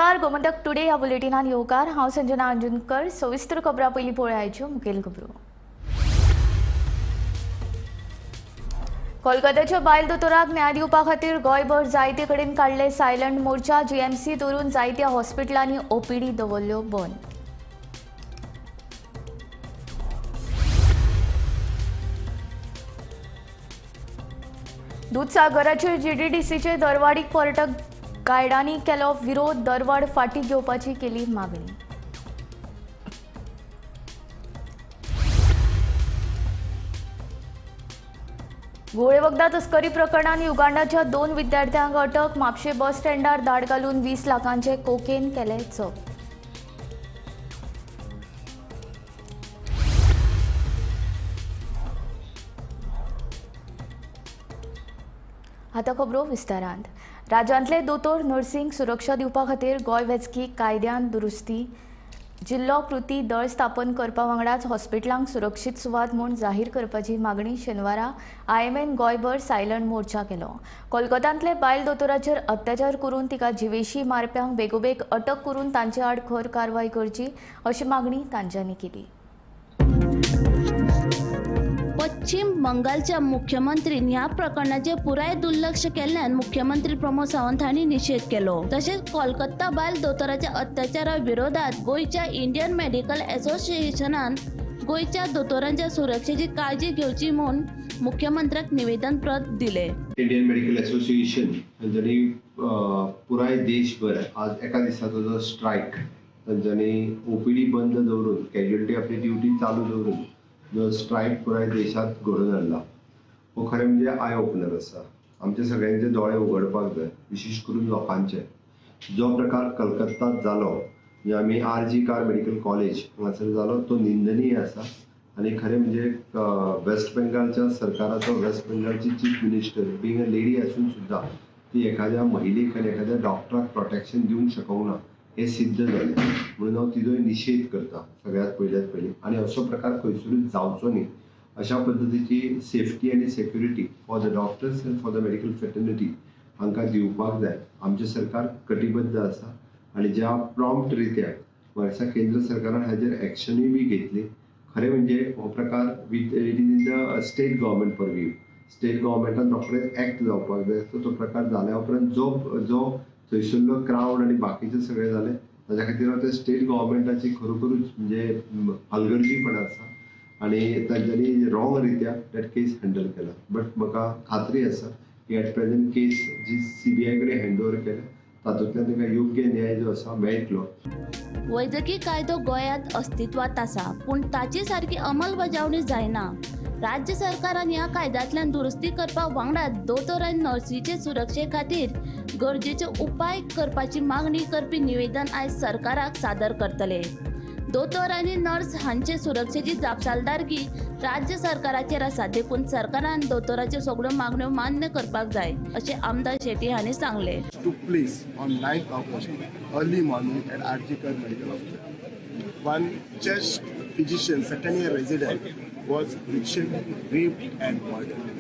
नमस्कार, गोमंतक टुडे ह्या बुलेटिनान येवकार। हांव संजना अंजुनकर। सविस्तर खबरां पयलीं पळोवया आयच्यो मुखेल खबरो। कोलकात्याच्या बायल दोतोराक न्याय दिवपा खातीर गोंयभर जायते कडेन काडले सायलंट मोर्चा। जीएमसी धरून जायत्या हॉस्पिटलांनी ओपीडी दवरल्यो बंद। दूधसागराचेर जीडीडीसीचे दरवाडीक पर्यटक गायडांनी केलो विरोध। दरवाड फाटीं घेवपाची केली मागणी। घोळे वखदा तस्करी प्रकरणात युगांडाच्या 2 विद्यार्थ्यांक अटक। म्हापशे बस स्टँडार धाड घालून 20 लाखांचे कोकेन केले जप्त। आतां खबरो विस्तारांत। राज्यांतले दोतोर नर्सिंग सुरक्षा दिवपा खातीर गोंय वेंचणुकी कायद्यान दुरुस्ती जिल्लो कृती दळ स्थापन करपा वांगडाच हॉस्पिटलांक सुरक्षीत सुवात म्हूण जाहीर करपाची मागणी शेनवारा आयएमएन गोंयभर सायलंट मोर्चा केलो। कोलकात्यांतले बायल दोतोराचेर अत्याचार करून तिका जिवेशी मारप्यांक बेगोबेग अटक करून तांचे आड खर कारवाय करची अशी मागणी तांच्यांनी केली। पश्चिम बंगालच्या मुख्यमंत्रीन ह्या प्रकरणाचे पुराय दुर्लक्ष केल्ल्यान मुख्यमंत्री प्रमोद सावंत हांणी निषेध केलो। तसेच कोलकाता बायल दोतोराच्या अत्याचारा विरोधात गोयच्या इंडियन मेडिकल असोसिएशनान गोयच्या दोतोरांच्या सुरक्षेची काळजी घेवची म्हूण मुख्यमंत्र्याक निवेदन प्रत दिले। इंडियन मेडिकल असोसिएशन हांच्यानी पुराय देशभर आज एका दिसाचो जो स्ट्रायक तांच्यानी ओपीडी बंद दवरून कॅज्युअलिटी आपली ड्युटी चालू दवरून जो स्ट्रायक पुराय देशात घडून हाडला हो खरें म्हणजे आय ओपनर आसा। आमचे सगळ्यांचे दोळे उगडपाक जाय, विशेष करून लोकांचे। जो प्रकार कलकत्तात जालो म्हणजे आमी आरजी कार मेडिकल कॉलेज हांगासर जालो तो निंदनीय आसा आनी खरें म्हणजे वेस्ट बेंगालच्या सरकाराचो वेस्ट बेंगालची chief minister being a lady आसून सुद्दां ती एखाद्या महिलेक आनी एखाद्या डॉक्टराक प्रोटेक्शन दिवंक शकूंक ना हे सिद्ध जालें। म्हणून हांव तिजो निषेध करता सगळ्यात पयलीं आनी असो प्रकार खंयसरूच जावचो न्ही। अशा पद्दतीची सेफ्टी आनी security for the doctors end for the medical fraternity हांकां दिवपाक जाय। आमचें सरकार कटिबद्ध आसा आनी ज्या प्रॉम्प्ट रित्या वर्सा केंद्र सरकारान हाजेर एक्शनूय बी घेतली। खरें म्हणजे हो प्रकार it is in the state government purview. State गव्हर्मेंटान रोखडेच एक्ट जावपाक जाय। तो प्रकार जाल्या उपरांत जो थंयसरलो क्रावड आनी बाकीचे सगळे जाले ताच्या खातीर ते स्टेट गव्हर्मेंटाची खरोखरूच म्हणजे हलगर्जीपण आसा आनी तांच्यांनी रॉंग रित्या दॅट केस हँडल केला। बट म्हाका खात्री आसा की एट प्रेझेंट केस जी CBI कडेन हँड ओवर केल्या तातूंतल्यान ताका योग्य न्याय जो आसा मेळटलो। वैजकी कायदो गोंयांत अस्तित्वात आसा पूण ताची सारकी अंमलबजावणी जायना। राज्य सरकारान ह्या कायद्यांतल्यान दुरुस्ती करपा वांगडाच दोतोर आनी नर्सीचे सुरक्षे खातीर गरजेचे उपाय करपाची मागणी करपी निवेदन आयज सरकाराक सादर करतले। दोतोर आनी नर्स हांचे सुरक्षेची जापसालदारकी राज्य सरकाराचेर आसा, देखून सरकारान दोतोराच्यो सगळ्यो मागण्यो मान्य करपाक जाय अशें आमदार शेट्टी हांणी सांगले। took place on 9th August early morning at RG Kar Medical Hospital. One chest physician, second-year resident, was raped and murdered.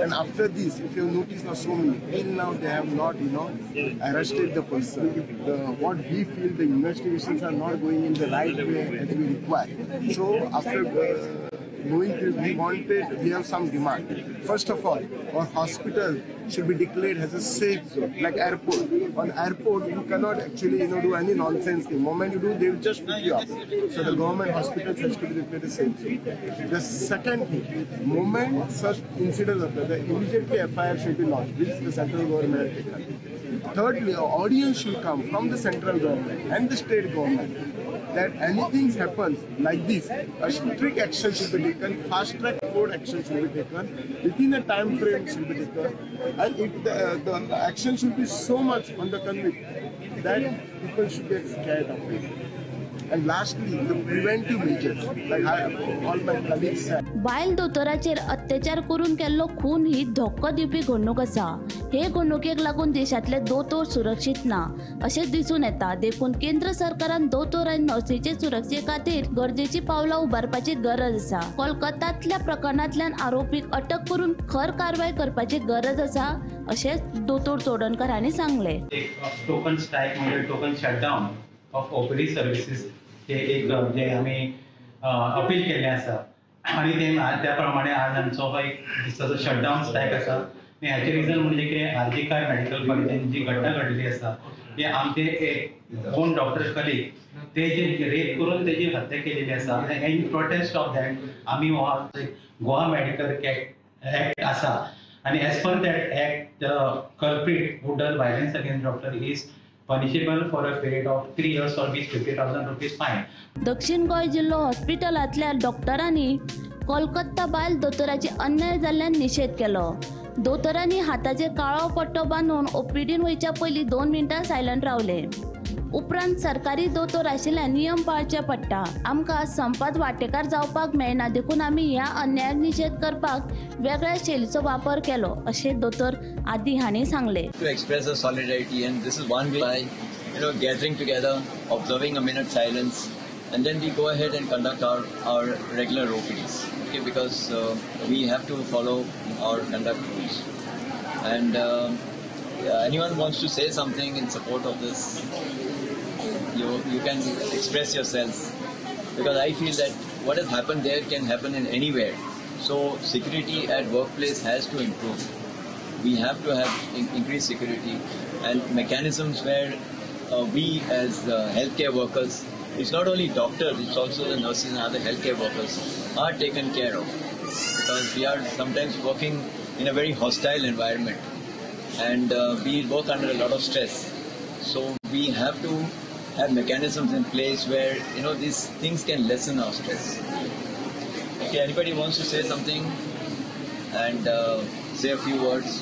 And after this, if you notice now, so many till now they have not, arrested the person. What we feel the investigations are not going in the right way as we require. So after knowing this, we have some demand. First of all, our hospital should be declared as a safe zone, like airport. On airport, you cannot actually do any nonsense thing. Moment you do, they will just pick you up. So the government hospitals has to be declared a safe zone. The second thing, moment such incidents occur, the immediately FIR should be launched, which the central government has taken. Thirdly, an audience should come from the central government and the state government that anything happens like this, a strict action should be taken, fast track court action should be taken, within a time frame should be taken, and the action should be so much on the convict that people should get scared of it. And lastly, the preventive measures, like all my colleagues said. बायल दोतोराचेर अत्याचार करून केल्लो खून ही धोक्को दिवपी घडणूक आसा. हे घडणुकेक लागून देशातले दोतोर सुरक्षीत ना अशें दिसून येता. देखून केंद्र सरकारान दोतोर आनी नर्सीचे सुरक्षे खातीर गरजेची पावलां उबारपाची गरज आसा. कोलकात्यांतल्या प्रकरणांतल्यान आरोपीक अटक करून खर कारवाय करपाची गरज आसा अशें दोतोर चोडणकर हांणी सांगले. टोकन स्ट्राइक म्हणजे token shutdown of OPD services हे एक जे आम्ही अपील केले आसा आणि ते त्या प्रमाणे आज आमचो हो एक दिसाचो शटडाउन स्ट्राइक आसा. आणि ह्याचे रिजन म्हणजे की आरजीकर मेडिकल कॉलेजीन जी घटना घडली आसा ते आमचे एक ओन डॉक्टर कलीग ते जे रेप करून तेजी हत्या केलेली आसा. इन प्रोटेस्ट ऑफ दॅट आम्ही गोवा मेडिकल ऍक्ट आसा आणि as per that act culprit who done violence against doctor is punishable for a period of 3 years or 50,000 rupees fine. दक्षिण गोंय जिल्लो हॉस्पिटलांतल्या डॉक्टरांनी कोलकाता बायल दोतोराची अन्याय जाल्ल्यान निशेध केलो. दोतोरांनी हाताचेर काळो पट्टो बांदून ओपीडीन वयच्या पयलीं 2 मिनटां सायलंट रावले. उपरांत सरकारी दोतोर आशिल्ल्यान नियम पाळचे पडटा. आमकां संपात वांटेकार जावपाक मेळना देखून आमी ह्या अन्यायाक निशेध करपाक वेगळ्या शैलीचो वापर केलो अशें दोतोर आदी हांणी सांगले. To express our solidarity, and this is one way by gathering together, observing a minute silence, and then we go ahead and conduct our regular OPDs. Okay, because we have to follow our conduct rules. And anyone wants to say something in support of this, you can express yourself, because I feel that what has happened there can happen in anywhere. So security at workplace has to improve. We have to have increased security and mechanisms where we as healthcare workers, it's not only doctors, it's also the nurses and other healthcare workers are taken care of, because we are sometimes working in a very hostile environment and we work under a lot of stress. So we have to have mechanisms in place where these things can lessen our stress. Okay, anybody wants to say something and say a few words?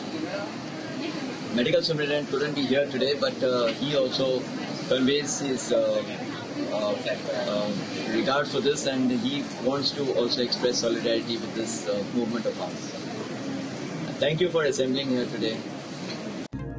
Medical superintendent couldn't be here today, but he also conveys his regard for this, and he wants to also express solidarity with this movement of ours. Thank you for assembling here today.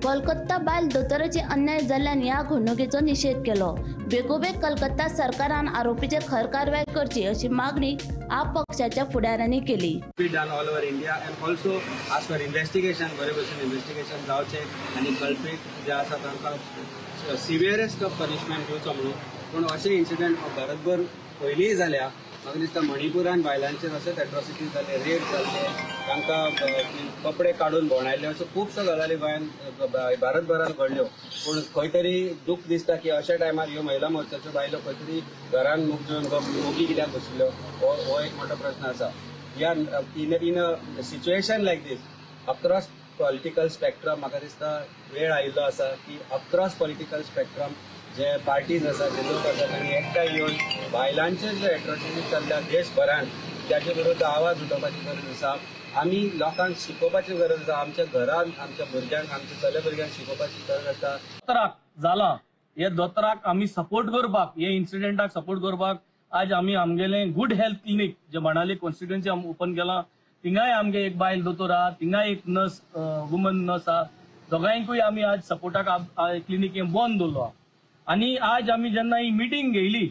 Kolkata बायल दोतोराची अन्याय जाल्ल्यान ह्या घडणुकेचो निशेध केलो. बेगोबेग कोलकाता सरकारान आरोपीचेर खर कारवाय करची अशी मागणी आप पक्षाच्या फुडाऱ्यांनी केली. Done all over India and also as for investigation, बरे भशेन investigation जावचे आणि कल्प्रिट जे आसा तांकां सिवियरेस्ट ऑफ पनिशमेंट दिवचो म्हणून. पूण अशे इन्सिडेंट भारतभर पयलींय जाल्या. म्हाका दिसता मणिपुरान बायलांचेर अशेच एट्रॉसिटीज जाले, रेप जाल्ले, तांकां कपडे काडून भोंवडायले, अश्यो खुबश्यो गजाली गोंयांत भारतभरान घडल्यो. पूण खंय तरी दूख दिसता की अशा टायमार ह्यो महिला मोर्चाच्यो बायलो खंय तरी घरान मूग घेवन ओगी कित्याक बशिल्ल्यो, हो एक मोठो प्रश्न आसा. ह्या in a situation like this across political spectrum म्हाका दिसता वेळ आयिल्लो आसा की अक्रॉस पॉलिटिकल स्पेक्ट्रम जे पार्टीज आसा, जे लोक आसा, तांणी एकठांय येवन बायलांचे जे एट्रॉसिटीज चल्ल्या देशभरान त्याचे विरुद्ध आवाज उठोवपाची गरज आसा. आमी लोकांक शिकोवपाची गरज आसा. आमच्या घरान आमच्या भुरग्यांक, आमच्या चले भुरग्यांक शिकोवपाची गरज आसा. दोतोराक जाला हे दोतोराक आमी सपोर्ट करपाक, हे इन्सिडेंटाक सपोर्ट करपाक आज आमी आमगेले गुड हेल्थ क्लिनीक जे मनाली कॉन्स्टिट्युएन्सी आमी ओपन केला. थिंगाय आमगे एक बायल दोतोर आहा, थिंगाय एक नर्स वुमन नर्स आहा. दोगांयकूय आमी आज सपोर्टाक क्लिनीक बंद दवरलो. आणि आज आम्ही जेन्ना ही मिटींग घेयली,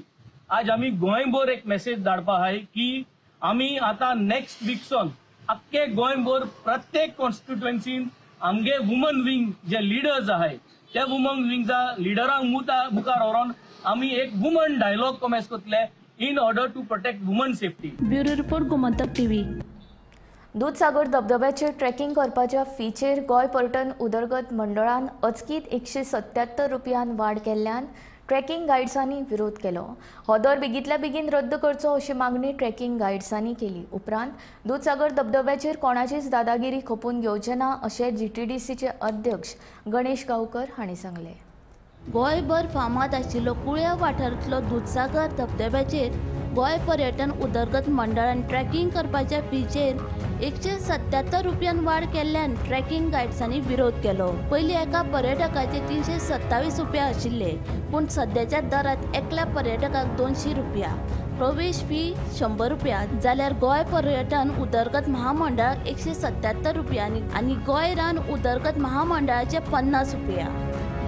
आज आम्ही गोंयभर एक मेसेज धाडपा आहाय की आम्ही आता नेक्स्ट वीकसून अख्खे गोंयभर प्रत्येक कॉन्स्टिट्युएन्सीन आमगे वुमन विंग जे लिडर्स आहाय त्या वुमन विंगचा लिडरांक मुखार व्हरून आम्ही एक वुमन डायलॉग कमेस करतले in order to protect woman safety. Bureau report Gomantak TV. Dudhsagar धबधब्याचेर ट्रेकिंग करपाच्या फीचेर गोंय पर्यटन उदरगत मंडळान अचकीत 177 रुपयान वाड केल्ल्यान ट्रेकिंग गायड्सांनी विरोध केलो. हो दर बेगींतल्या बेगीन रद्द करचो अशी मागणी ट्रेकिंग गायड्सांनी केली. उपरांत दूधसागर धबधब्याचेर कोणाचीच दादागिरी खपून घेवचे ना अशें GTDCचे अध्यक्ष गणेश गांवकर हांणी सांगले. गोंयभर फामाद आशिल्लो कुळ्या वाठारांतलो दूधसागर धबधब्याचेर गोय पर्यटन उदरगत मंडळान ट्रॅकिंग करपाच्या फीचेर 177 रुपयान वाड केल्ल्यान ट्रॅकिंग गायड्सांनी विरोध केलो। पयलीं एका पर्यटकाचे 327 रुपया आशिल्ले, पूण सध्याच्या दरात एकल्या पर्यटकाक 200 रुपया, प्रवेश फी 100 रुपया जाल्यार गोय पर्यटन उदरगत महामंडळाक 177 रुपया आनी गोय रान उदरगत महामंडळाचे 50 रुपया,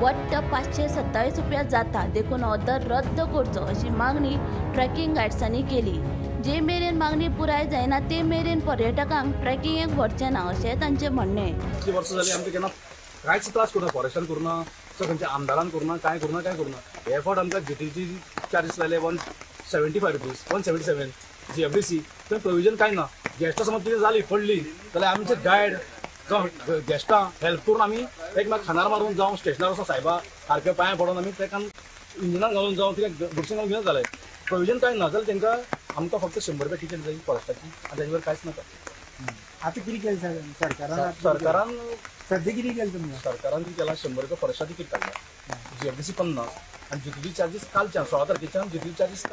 वट्ट 527 रुपया जाता। देखून हो दर रद्द करचो अशी मागणी ट्रॅकिंग गायड्सांनी केली। जे मेरेन मागणी पुराय जायना ते मेरेन पर्यटकांक ट्रॅकिंगेक व्हरचें ना अशें तांचें म्हणणें। कितली वर्सां जालीं आमकां केन्ना कांयच त्रास करना, फॉरेस्टान करना, खंयच्या आमदारान करना, काय करना। हे फावट आमकां जीटीची चार्जीस लायले 175 रुपीज, 177 GFDC, थंय प्रोविजन कांय ना। गेस्टां समज कितें जाली पडली जाल्यार आमचे गायड जावं गेस्टां हेल्प करून आमी एक म्हाका खानार मारून जावं स्टेशनार वचून सायबा सारके पांयां पडोन आमी तेका इंजिनान घालून जावं कितें घुडसून घालून जालें, प्रोविजन कांय ना जाल्यार तेंकां आमकां फक्त 100 रुपया टिकेट जाय फॉरेस्टाची आनी तेजे वयर कांयच नाका। आता कितें केलें सरकारान सध्या कितें केलें तुमी? सरकारान कितें केलां 100 रुपया फॉरेस्टा टिकेट काडला, GFDC 50 आनी जीटीडी चार्जीस कालच्यान 16 तारखेच्यान जीटीडी चार्जीस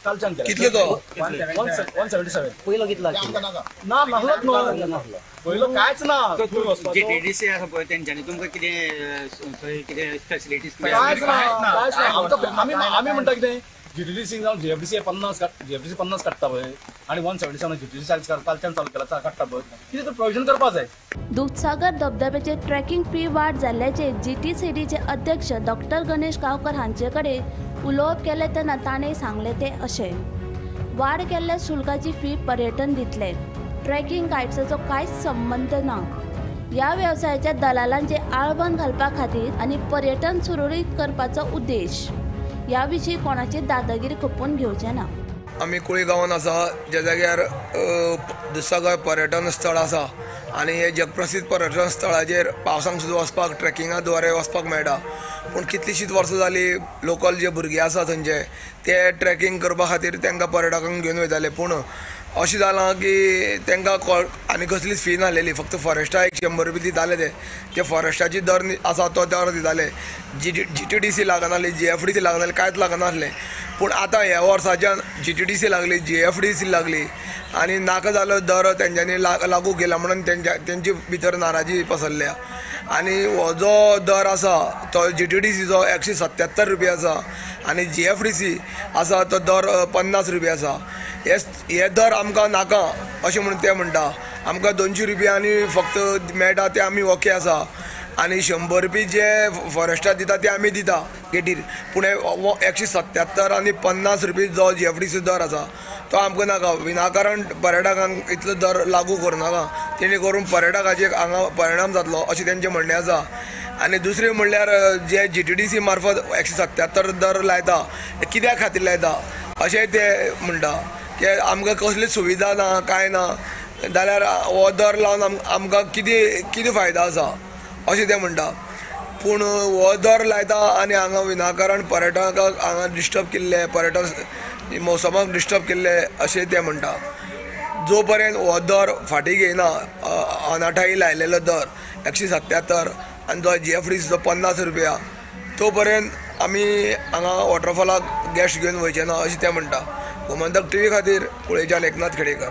कालच्यान केला। कितले तो? 177 पयलो कितला? ना नाहलोच न्हू, पयलो कांयच ना। जीटीडीसी आसा पळय तेंच्यांनी तुमकां कितें फॅसिलिटीज कांयच ना। आमी म्हणटा कितें जीटीडीसी जावं GFDC 50 काडटा पळय आनी 177 जीटीडी चार्ज कालच्यान चालू केला काडटा पळय, कितें तर प्रोविजन करपा जाय। दूधसागर धबधब्याचे ट्रॅकिंग फी वाड जाल्ल्याचे GTCDचे अध्यक्ष डॉक्टर गणेश गांवकर हांचे कडेन उलोवप केलें तेन्ना ताणें सांगलें ते अशें। वाड केल्ल्या शुल्काची फी पर्यटन दितले, ट्रॅकिंग गायड्साचो कांयच संबंद ना। ह्या वेवसायाच्या दलालांचे आळबंद घालपा खातीर आनी पर्यटन सुरळीत करपाचो उद्देश। ह्या विशीं कोणाची दादागिरी खपोवन घेवचें ना। आमी कुळी गांवांत आसा, ज्या जाग्यार दुधसागर पर्यटन स्थळ आसा आनी हे जगप्रसिद्ध पर्यटन स्थळाचेर पावसांक सुद्दां वचपाक ट्रॅकिंगा द्वारे वचपाक मेळटा। पूण कितलींशींच वर्सां जालीं लोकल जे भुरगे आसा थंयचे ते ट्रॅकिंग करपा खातीर तांकां पर्यटकांक घेवन वयताले, पूण अशें जालां की तांकां आनी कसलीच फी नासलेली, फक्त फॉरेस्टा 100 रुपया दिताले ते फॉरेस्टाची दर आसा तो दर दिताले। GTDC लागनासली, GFDC लागनासली, कांयच लागनासलें। पूण आतां ह्या वर्साच्यान GTDC लागली, GFDC लागली आनी नाका जालो दर तेंच्यांनी लागू केला म्हणून तेंची भितर नाराजी पसरल्या। आनी हो जो दर आसा तो GTDCचो 177 रुपया आसा आनी GFDC आसा तो दर 50 रुपया आसा। हे दर आमकां नाका अशें म्हणून ते म्हणटा। आमकां 200 रुपया आनी फक्त मेळटा ते आमी ओके आसा आनी 100 रुपया जे फॉरेस्टार दिता ते आमी दिता गेटीर, पूण 177 आनी 50 रुपया जो GFDC दर आसा तो आमकां नाका। विनाकारण पर्यटकांक इतलो दर लागू करनाका, तेणी करून पर्यटकाचेर हांगा परिणाम जातलो अशें तेंचें म्हणणें आसा। आनी दुसरें म्हणल्यार जे GTDC मार्फत 177 दर लायता कित्या खातीर लायता अशें ते म्हणटा की आमकां कसलीच सुविधा ना कांय ना जाल्यार हो दर लावन आमकां कितें फायदो आसा अशें ते म्हणटा। पूण हो दर लायता आनी हांगा विनाकारण पर्यटकांक हांगा डिस्टर्ब केल्ले, पर्यटन मोसमाक डिस्टर्ब केल्ले अशें ते म्हणटा। जो पर्यंत हो दर फाटीं घेयना, अनाठायी लायलेलो दर 177 आनी जो GFDCचो 50 रुपया, तो पर्यंत आमी हांगा वॉटरफॉलाक गेस्ट घेवन वयचे ना अशें ते म्हणटा। गोमंतक TV खातीर कुळेच्यान एकनाथ खेडेकर।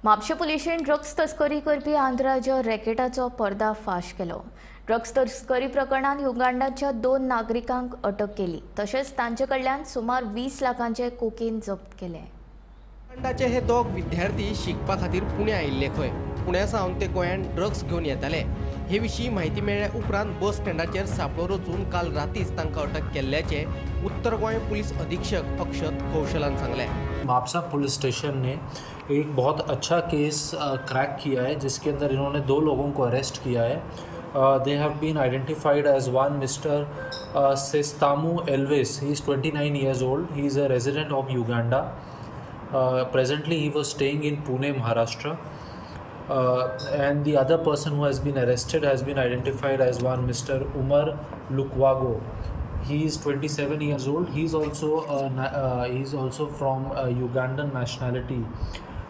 म्हापशें पुलिशेन ड्रग्स तस्करी करपी आंतरराज्य रॅकेटाचो पर्दाफाश केलो। ड्रग्स तस्करी प्रकरणात युगांडाच्या 2 नागरिकांक अटक केली, तशेंच तांचे कडल्यान सुमार 20 लाखांचे कोकेन जप्त केले। युगांडाचे हे दोग विद्यार्थी शिकपा खातीर पुण्या आयिल्ले खंय, पुण्या सावन ते गोंयांत ड्रग्स घेवन येताले। हे विशीं म्हायती मेळ्ळ्या उपरांत बस स्टँडाचेर सापळो रचून काल रातीच तांकां अटक केल्ल्याचे उत्तर गोंय पुलिस अधीक्षक अक्षत कौशलान सांगले। मापसा पुलिस स्टेशन ने एक बहुत अच्छा केस क्रैक किया है, जिसके अंदर इन्होंने 2 लोगों को अरेस्ट किया है। They have been identified as one mister सेस्तामू Elvis. He is 29 years old. He is a resident of Uganda. Presently he was staying in Pune, Maharashtra. And the other person who has been arrested has been identified as one Mr. Umar Lukwago. He is 27 years old. He is also from Ugandan nationality,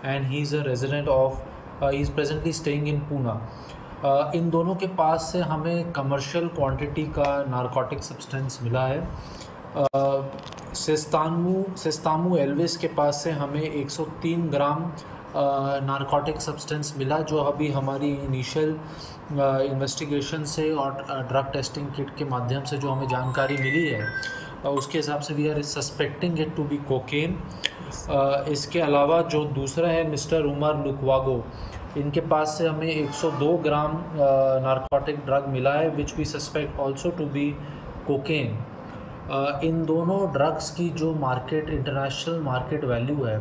and he is a resident of. He is presently staying in Pune. In दोनों के pass से हमें commercial quantity का narcotic substance मिला है। सिस्तामू Elvis के pass से हमें 103 ग्राम narcotic substance मिला, जो अभी हमारी इनिशियल इन्वेस्टिगेशन से और ड्रग टेस्टिंग किट के माध्यम से जो हमें जानकारी मिली है उसके हिसाब से we are suspecting it to be cocaine. इसके अलावा जो दूसरा है मिस्टर उमर लुकवागो, इनके पास से हमें 102 ग्राम नारकोटिक ड्रग मिला है which we suspect also to be cocaine. इन दोनों ड्रग्स की जो मार्केट इंटरनेशनल मार्केट वैल्यू है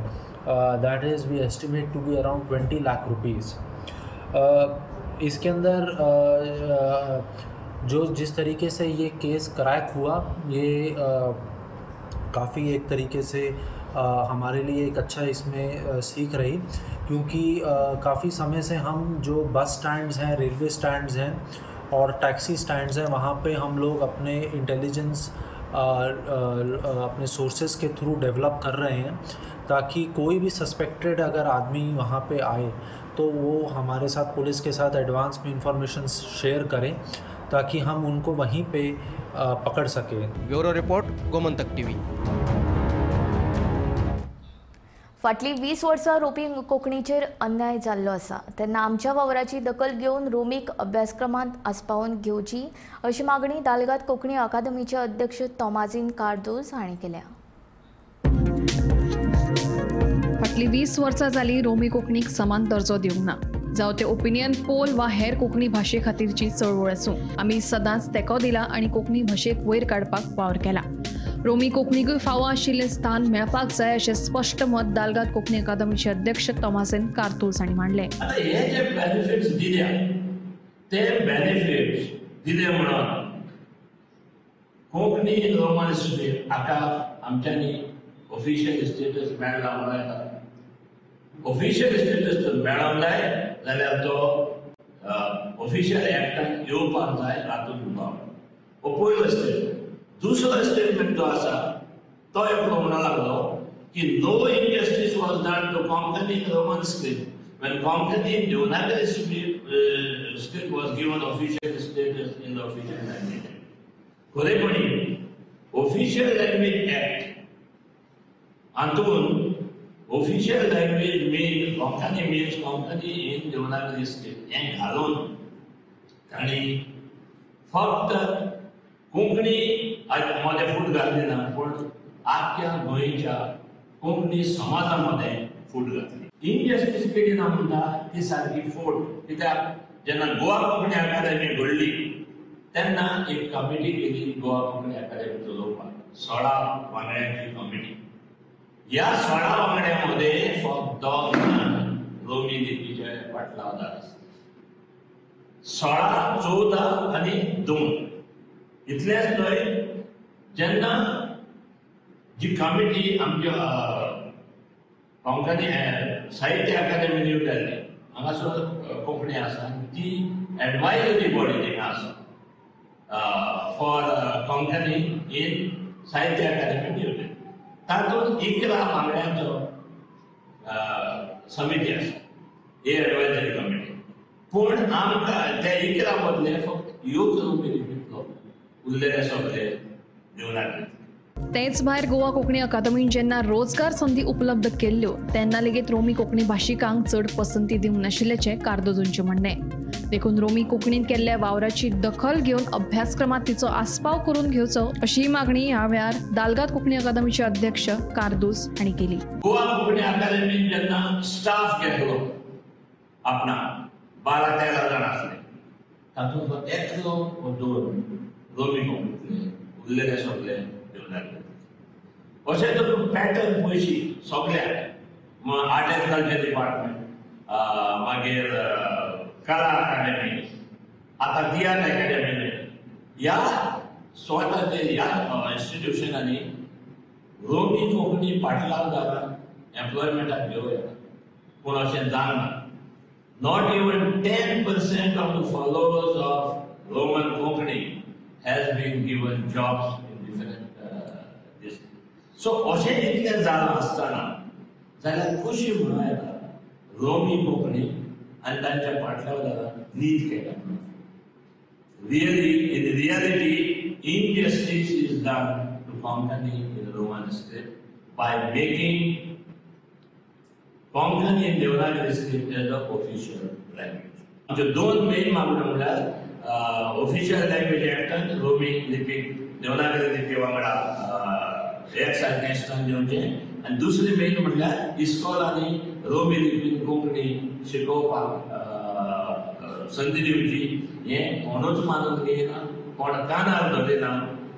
that is we estimate to be around 20 lakh rupees. इसके अंदर जो जिस तरीके से ये केस क्रैक हुआ, ये काफ़ी एक तरीके से हमारे लिए एक अच्छा इसमें सीख रही, क्योंकि काफ़ी समय से हम जो बस स्टैंड्स हैं, रेलवे स्टैंड्स हैं और टैक्सी स्टैंड्स हैं, वहाँ पे हम लोग अपने इंटेलिजेंस अपने सोर्सेज के थ्रू डेवलप कर रहे हैं, ताकि कोई भी सस्पेक्टेड अगर आदमी वहाँ पे आए तो वो हमारे साथ, पुलिस के साथ एडवांस में इंफॉर्मेशन शेयर करें ताकि हम उनको वहीं पे पकड़ सकें। Bureau report, Gomantak TV. फाटली 20 वर्सां रोमी कोंकणीचेर अन्याय जाल्लो आसा, तेन्ना आमच्या वावराची दखल घेवन रोमीक अभ्यासक्रमांत आस्पावून घेवची अशी मागणी दालगाद कोंकणी अकादमीचे अध्यक्ष तोमाजीन कार्दोज हांणी केल्या। फाटली 20 वर्सां जाली रोमी कोंकणीक समान दर्जो दिवंक ना, जावं ते ओपिनियन पोल वा हेर कोंकणी भाशे खातीरची चळवळ आसूं। आमी सदांच तेंको दिला आनी कोंकणी भाशेक वयर काडपाक वावर केला। रोमी कोंकणीकूय फावो आशिल्लें स्थान मेळपाक जाय अशें स्पश्ट मत दालगाद कोंकणी अकादमीचे अध्यक्ष तोमाजीन कार्दोज हांणी मांडलें। हे जे बेनिफिट्स दिल्या ते बेनिफिट्स दिले म्हणून कोंकणी रोमन स्टुडंट हाका आमच्यांनी ऑफिशियल स्टेटस मेळ्ळा म्हणून येता। ऑफिशियल स्टेटस जर मेळोंक जाय जाल्यार तो ऑफिशियल एक्टान येवपाक जाय, हातूंत उलोवप हो पयलो स्टेटमेंट। दुसरो स्टेटमेंट जो आसा तो एकलो म्हणूंक लागलो की no injustice was done to Konkani Roman script when Konkani Devanagari script was given official status in the official language. खरेपणी ऑफिशियल लँग्वेज एक्ट हातून official language mean Konkani means Konkani in Devanagari script हें घालून तांणी फक्त कोंकणी मध्ये फूट घातली ना, पूण आख्या गोंयच्या कोंकणी समाजामध्ये फूट घातली। इनजस्टीस केली ना म्हणटा ती सारकी फोट, कित्याक जेन्ना गोवा कोंकणी अकादेमी घडली तेन्ना एक कमिटी केली गोवा कोंकणी अकादेमी चलोवपाक, 16 वांगड्यांची कमिटी। ह्या 16 वांगड्यांमध्ये फक्त रोमी लिपीचे पाटलावदार आसले। 16, 14 आनी 2 इतलेच न्हय, जेन्ना जी कमिटी आमच्या कोंकणी साहित्य अकादेमी निवडली, हांगासर कोंकणी आसा, ती एडवायजरी बॉडी थिंगा आसा फॉर कोंकणी इन साहित्य अकादेमी निवडली। तातूंत 11 वांगड्यांचो समिती आसा, ही एडवायजरी कमिटी। पूण आमकां त्या 11 मदले फक्त ह्योच रोमी लिपींतलो उरलेले सगळे देवनागरी। तेच भायर गोवा कोंकणी अकादमीन जेन्ना रोजगार संधी उपलब्ध केल्ल्यो तेन्ना लेगीत रोमी कोंकणी भाशीकांक चड पसंती दिवंक नाशिल्ल्याचें कार्दोजूंचें म्हणणें। देखून रोमी कोंकणीन केल्ल्या वावराची दखल घेवन अभ्यासक्रमांत तिचो आस्पाव करून घेवचो अशी मागणी ह्या वेळार दालगाद कोंकणी अकादमीचे अध्यक्ष कार्दोज हांणी केली। गोवा कोंकणी अकादमीन जेन्ना स्टाफ घेतलो आपणा 12-13 जाण आसले, तातूंत एकलो वा 2 रोमी कोंकणीतले, उरलेले सगळे देवनागरी। अशें जर पॅटर्न पळयशी सगळ्याक आर्ट एंड कल्चर डिपार्टमेंट, मागीर कला अकादेमी, आतां तियात्र अकादेमी, ह्या स्वताचे ह्या इन्स्टिट्यूशनांनी रोमी कोंकणी पाटलावदारांक एम्प्लॉयमेंटाक घेवं येता, पूण अशें जावना। Not even 10% of the followers of Roman Konkani has been given jobs in different districts. So, अशें इतलें जालां आसतना जाल्यार कशी म्हणूं येता रोमी कोंकणी आनी तांच्या पाटलावदारांक नीट केला। Really, in reality, injustice is done to Konkani in Roman script by making Konkani and Devanagari script as the official language. जो दोन मेन मागण्यो म्हळ्यार ऑफिशियल लँग्वेज एक्टान रोमी लिपीक देवनागरी लिपी वांगडा एक सारकें स्थान दिवचें आनी दुसरी मेन म्हटल्यार इस्कॉलांनी रोमी लिपीन कोंकणी शिकोवपाक संदी दिवची हें कोणूच मानून घेयना कोण कानार धरिना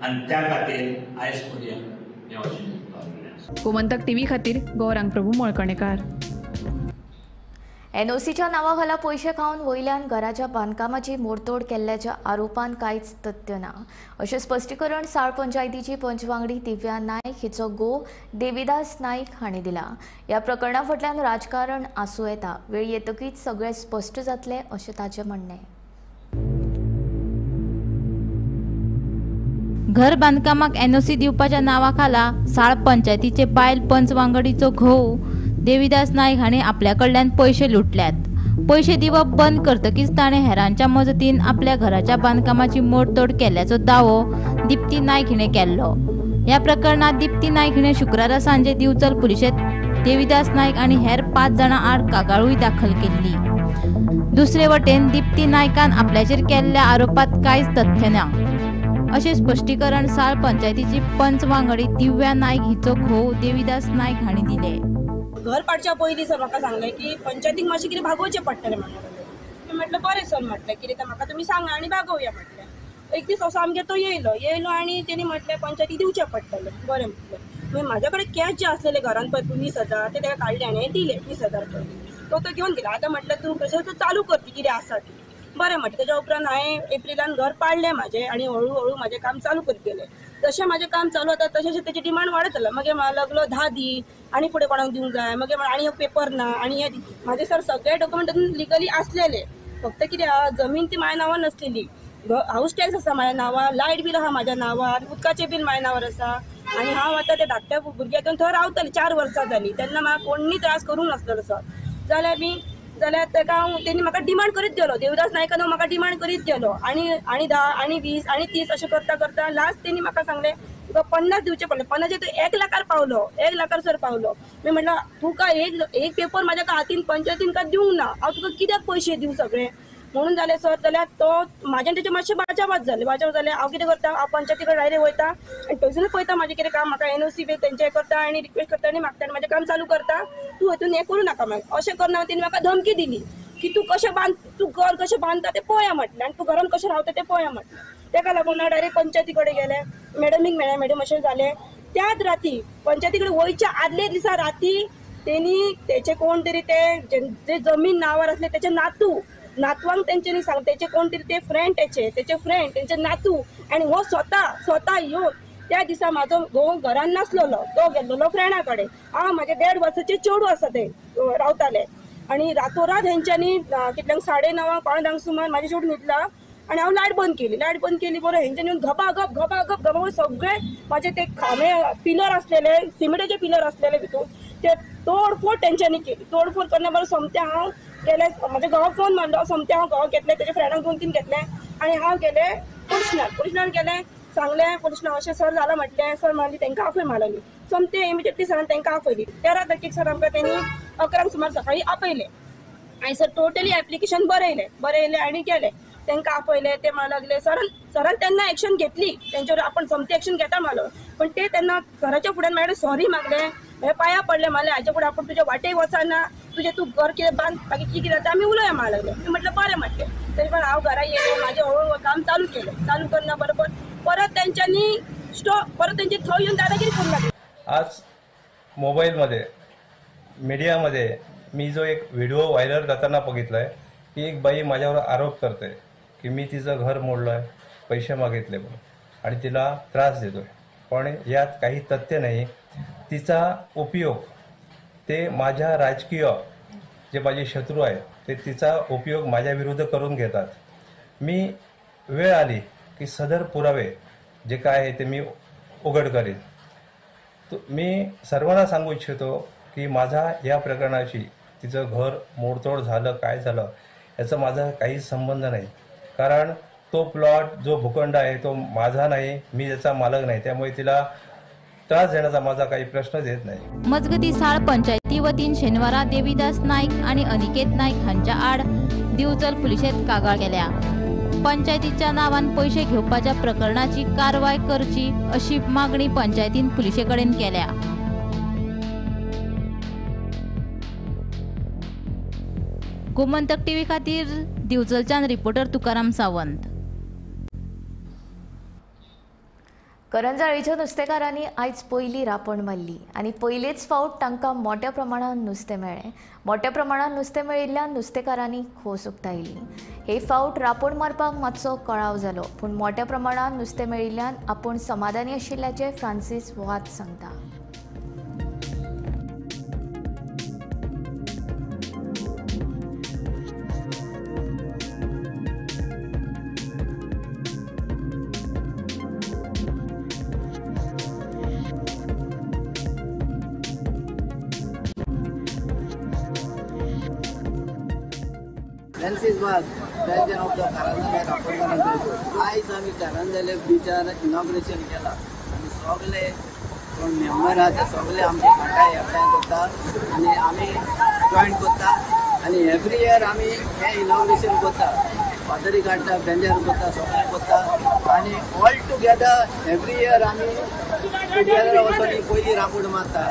आनी त्या खातीर आयज पर्यंत हें अशें गोमंतक टीव्ही खातीर गौरांग प्रभू मळकणेकार. एनओसीच्या नावाखाला पैसे खावन वयल्यान घराच्या बांदकामाची मोडतोड केल्ल्याच्या आरोपान कांयच तथ्य ना अशें स्पश्टीकरण साळ पंचायतीची पंचवांगडी दिव्या नायक हिचो घोव देविदास नायक हांणी दिला. ह्या प्रकरणा फाटल्यान राजकारण आसूं येता, वेळ येतकीच सगळें स्पश्ट जातलें अशें ताचें म्हणणें. घर बांदकामाक एनओसी दिवपाच्या नावाखाला साळ पंचायतीचे बायल पंचवांगडीचो घोव देविदास नायक हांणी आपल्या कडल्यान पैसे लुटल्यात. पैसे दिवप बंद करतकीच ताणें हेरांच्या मजतीन आपल्या घराच्या बांदकामाची मोडतोड केल्ल्याचो दावो दिप्ती नायक हिणें केल्लो. ह्या प्रकरणात दिप्ती नायक हिणें शुक्रारा सांजे दिवचल पुलिशेंत देविदास नायक आनी हेर 5 जाणां आड कागाळूय दाखल केल्ली. दुसरे वटेन दिप्ती नायकान आपल्याचेर केल्ल्या आरोपांत कांयच तथ्य ना अशें स्पश्टीकरण साळ पंचायतीची पंचवांगडी दिव्या नायक हिचो घोव देविदास नायक हांणी दिलें. घर पाडच्या पयलीं सर म्हाका सांगलें की पंचायतीक मातशें कितें भागोवचें पडटलें म्हणून. मी म्हटलें बरें सर म्हटलें कितें तें म्हाका तुमी सांगा आनी भागोवया म्हटलें. एक दीस असो आमगे तो येयलो आनी तेणी म्हटलें पंचायतीक दिवचें पडटलें. बरें म्हटलें. मागीर म्हाजे कडेन कॅश जे आसलेले घरान पळय 20,000 ते ताका काडले आनी दिले 20,000 पळय. तो घेवन गेलो. आतां म्हटलें तूं कशें चालू करता कितें आसा ती. बरें म्हटलें. तेच्या उपरांत हांवें एप्रिलान घर पाडलें म्हाजें आनी हळू म्हाजें काम चालू करीत गेलें. जशें म्हाजें काम चालू जाता तशें तेची डिमांड वाडत जालें. मागीर म्हाका लागलो 10 दी आनी फुडें कोणाक दिवंक जाय. मागीर आनी पेपर ना आनी हें म्हाजे सर सगळे डॉक्युमेंट लिगली आसलेले. फक्त कितें जमीन ती म्हाज्या नांवार नासलेली. हाऊस टॅक्स आसा म्हाज्या नांवार, लायट बील आहा म्हाज्या नांवार, उदकाचें बील म्हाज्या नांवार आसा. आनी हांव आतां त्या धाकट्या भुरग्याक घेवन थंय रावतालें 4 वर्सां जालीं. तेन्ना म्हाका कोणी त्रास करूंक नासलेलो सर. जाल्यार ताका तेणी म्हाका डिमांड करीत गेलो. देवदास नायकान म्हाका डिमांड करीत गेलो आनी 10 आनी 20 आनी 30 अशें करता लास्ट तेणी म्हाका सांगलें तुका 50 दिवचे पडले. 50 तो 1 लाखार पावलो. 1 लाखार सर पावलो. मी म्हटलं तुका एक पेपर म्हाज्या हातीन पंचायतीन का दिवंक ना. हांव तुका कित्याक पयशे दिवं सगळे म्हणून जालें सर. जाल्यार तो म्हाज्यान तेचे मातशें बाचाबाच जालें. हांव कितें करता हांव पंचायती कडेन डायरेक्ट वयता आनी थंयसून पळयता म्हाजें कितें काम म्हाका एनओसी बी तेंचे करता आनी रिक्वेस्ट करता आनी मागता आनी म्हाजें काम चालू करता. तूं हितून हें करूं नाका मागीर अशें करना. तेणी म्हाका धमकी दिली की तूं घर कशें बांदता तें पळया म्हटलें आनी तूं घरान कशें रावता तें पळया म्हटलें. ताका लागून हांव डायरेक्ट पंचायती कडेन गेलें. मॅडमीक मेळ्ळें. मॅडम अशें जालें. त्याच राती पंचायती कडेन वयच्या आदले दिसा राती तेणी तेचे कोण तरी जे जमीन नांवार आसले तेचे नातवांक तेंच्यांनी सांग तेचे कोण तरी ते फ्रेंड तेचे फ्रेंड तेंचे नातू आनी हो स्वता येवन त्या दिसा म्हाजो घोव घरान नासलेलो. तो गेल्लो फ्रेंडा कडेन. हांव म्हाजे 1.5 वर्साचें चेडूं आसा ते रावताले आनी रातोरात हेंच्यांनी कितल्यांक 9:30 सुमार म्हाजें चेडूं न्हिदला आनी हांव लायट बंद केली. बरो हेंच्यांनी येवन घबाघब सगळे म्हाजे ते खांबे पिलर आसलेले सिमेंटाचे पिलर आसलेले भितून ते तोडफोड तेंच्यांनी केली. तोडफोड करना बरो सोमतें हांव गेलें. म्हाज्या घोवाक फोन मारलो. सोमतें हांव घोव घेतलें तेच्या फ्रेंडाक 2-3 घेतलें आनी हांव गेलें पुलिशनार गेलें. सांगलें पुलिशनार अशें सर जालां म्हटलें. सर म्हणली तांकां आफय मारली. सोमतें इमिजिएटली सरान तांकां आपयली. 13 तारखेक सर आमकां तेणी 11 सुमार सकाळीं आपयलें आनी सर टोटली एप्लिकेशन बरयलें आनी गेलें. तांकां आपयलें. ते म्हणूंक लागले सरान तेन्ना एक्शन घेतली. तेंच्यावर आपण समती एक्शन घेता मारलो. पण ते तेन्ना सराच्या फुड्यान म्हाजे सॉरी मागलें. पांया पडलें मारलें. हाचे फुडें आपूण तुज्या वाटेक वचना. तूं घर कितें बांद बाकी कितें जाता आमी उलोवया म्हणूंक लागलें. मी म्हटलें बरें म्हटलें. तेजे पण हांव घरा येयलें. म्हाजें हळू काम चालू केलें. चालू करना बरोबर परत तेंच्यांनी परत तेंची थंय येवन दादागिरी करूंक लागली. आज मोबाईलमध्ये मीडियामध्ये मी जो एक व्हिडिओ व्हायरल जाताना बघितला आहे की एक बाई माझ्यावर आरोप करते की मी तिचं घर मोडलं आहे, पैसे मागितले म्हणून आणि तिला त्रास देतो आहे. पण यात काही तथ्य नाही. तिचा उपयोग ते माझ्या राजकीय जे माझे शत्रू आहेत ते तिचा उपयोग माझ्या विरुद्ध करून घेतात. मी वेळ आली की सदर पुरावे जे काय आहे ते मी उघड करेन. मी सर्वांना सांगू इच्छितो की माझा या प्रकरणाशी तिचं घर मोडतोड झालं काय झालं याचा माझा काहीच संबंध नाही. कारण तो प्लॉट जो भूखंड आहे तो माझा नाही, मी त्याचा मालक नाही, त्यामुळे तिला त्रास देण्याचा माझा काही प्रश्नच येत नाही. मजगती साळ पंचायती वतीन शेनवारा देवीदास नाईक आणि अनिकेत नाईक हांच्या आड दिवचल पुलिशेत कागाळ केल्या. पंचायतीच्या नावान पैसे घेवपाच्या प्रकरणाची कारवाय करची अशी मागणी पंचायतीन पुलिशे कडेन केल्या. गोमंतक टीव्ही खातीर दिवचलच्यान रिपोर्टर तुकाराम सावंत. करंजाळीच्या नुस्तेकारांनी आयज पयली रापण मारली आणि पयलेच फावट तांकां मोठ्या प्रमाणात नुस्तें मेळ्ळें. मोठ्या प्रमाणात नुस्तें मेळिल्ल्यान नुस्तेकारांनी खोस उक्तायली. हे फावट रापण मारपाक मातसो कळाव जालो, पूण मोठ्या प्रमाणात नुस्तें मेळिल्ल्यान आपूण समाधानी आशिल्ल्याचें फ्रांसीस वात सांगता. फ्रांसीस वाज प्रेसिडेंट ऑफ द कारंजाले रापण आयज आमी कारंजाले बिचार इनॉग्रेशन केला आनी सगळे कोण मेंबर आहा ते सगळे आमचे फाटाय अप्लाय करता आनी आमी जॉयन करता आनी एवरी इयर आमी हे इनॉग्रेशन करता, फादरी काडटा, बेंजार करता, सगळे करता आनी ऑल टुगेदर एवरी इयर आमी टुगेदर वचून पयली रापण मारता.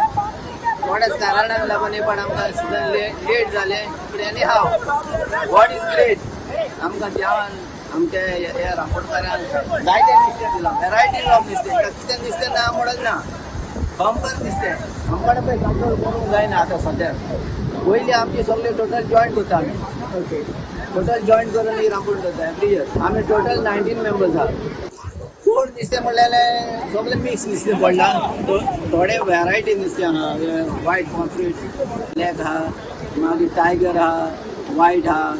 थोड्याच कारणाक लागून पण आमकां सिजन लेट जालें, पूण anyhow God is great. आमकां देवान आमच्या ह्या रापणकारांक जायते नुस्तें दिलां, वेरायटी ऑफ नुस्तें. कितें नुस्तें ना म्हणून ना, बंपर नुस्तें आमकां पळय कंट्रोल करूंक जायना. आतां सद्याक पयलीं आमची सगळे टोटल जॉयन करता आमी. ओके, टोटल जॉयन करून ही रापण करता एवरी इयर. आमी टोटल 19 मेंबर्स आहा. चड नुस्तें म्हणल्यार सगळे मिक्स नुस्तें पडला. थोडे वेरायटी नुस्तें आहा, वायट पॉम्फ्रेट, ब्लॅक आहा, मागीर टायगर आहा, वायट आहा,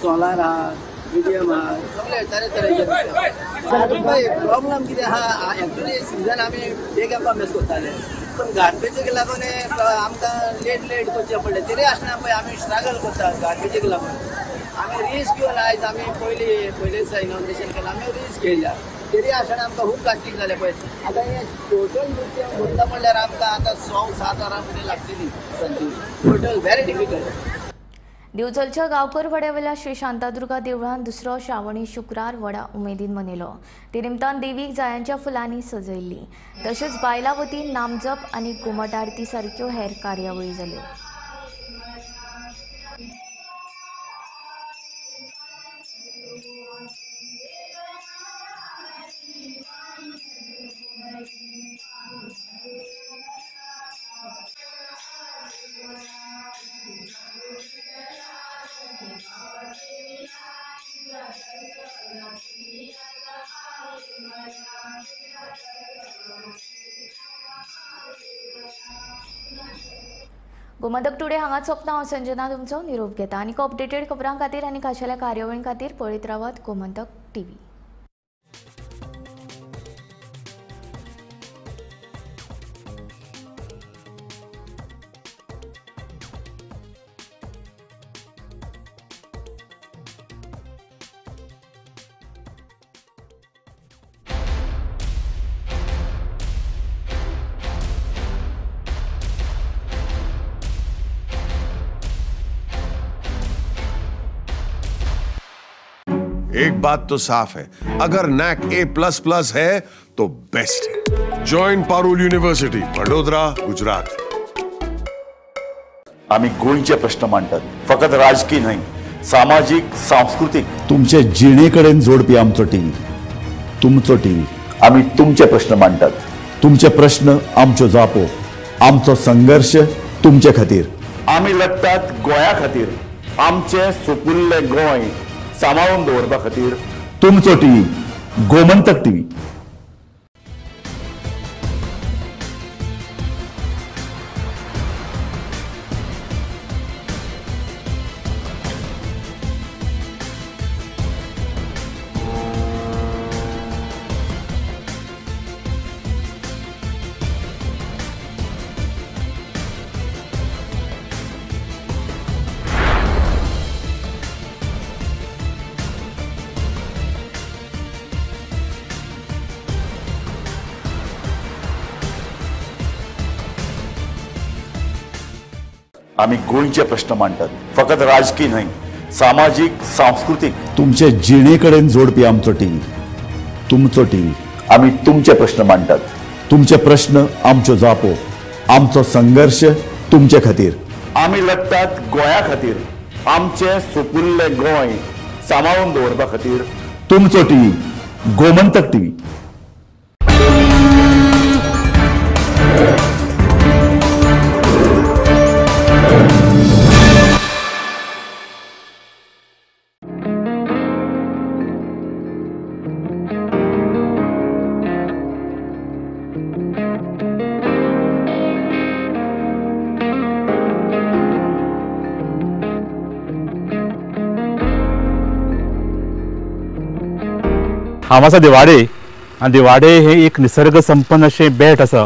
सोलार आहा, मिडियम आहा, सगळे तरेतरेचे नुस्तें. प्रॉब्लम कितें आहा, एक्चुली सिजन आमी बेग आमकां मिस करताले, पूण गार्बेजीक लागून आमकां लेट करचें पडलें. तरी आसना पळय आमी स्ट्रगल करता गार्बेजीक लागून. आमी रिस्क घेवन आयज आमी पयलेच इनॉग्रेशन केलां, आमी रिस्क घेयल्या. तरी आसतना आमकां खूब कास्टींग जालें पळय. आतां हें टोटल नुस्तें भरता म्हणल्यार आमकां आतां 6-7 वरां फुडें लागतली संदी. Total very difficult. दिवचलच्या गांवकर वाड्यावेल्या श्री शांतादुर्गा देवळान दुसरो श्रावणी शुक्रार व्हडा उमेदीन मनयलो. ते निमतान देवीक जायांच्या फुलांनी सजयल्ली. तशेंच बायलां वतीन नामजप आनी घुमट आरती सारक्यो हेर कार्यावळी जाल्यो. गोमंतक टुडे हांगा सोंपता. हांव संजना तुमचो निरोप घेता. आनीक अपडेटेड खबरां खातीर आनी खाशेल्या कार्यावळीं खातीर पळयत रावात गोमंतक टीव्ही. एक बात तो साफ है, अगर नैक A++ है तो बेस्ट है. Join Parul university, Vadodara, Gujarat. आम्ही गोंयचे प्रश्न मांडतात, फकत राजकीय नाही, सामाजिक, सांस्कृतिक. तुमचे जिणेकडेन जोडपी आमचो टीव्ही, तुमचो टीव्ही. आम्ही तुमचे प्रश्न मांडतात. तुमचे प्रश्न आमच्यो जापो, आमचो संघर्ष तुमचे खातीर. आम्ही लढतात गोंया खातीर. आमचे सोपुल्ले गोंय सांबाळून दवरपा खातीर. तुमचो टीव्ही, गोमंतक टीव्ही. आम्ही गोंयचे प्रश्न मांडटात, फकत राजकीय न्हय, सामाजिक सांस्कृतिक. तुमचे जिणेकडेन जोडपी आमचो टीव्ही, तुमचो टीव्ही. आम्ही तुमचे प्रश्न मांडटात. तुमचे प्रश्न आमच्यो जापो, आमचो संघर्ष तुमचे खातीर. आम्ही लढटात गोंया खातीर. आमचे सोपुल्ले गोंय सांबाळून दवरपा खातीर. तुमचो टीव्ही, गोमंतक टीव्ही. हांव आसा दिवाडे, आनी दिवाडे हे एक निसर्ग संपन्न अशें बेट आसा.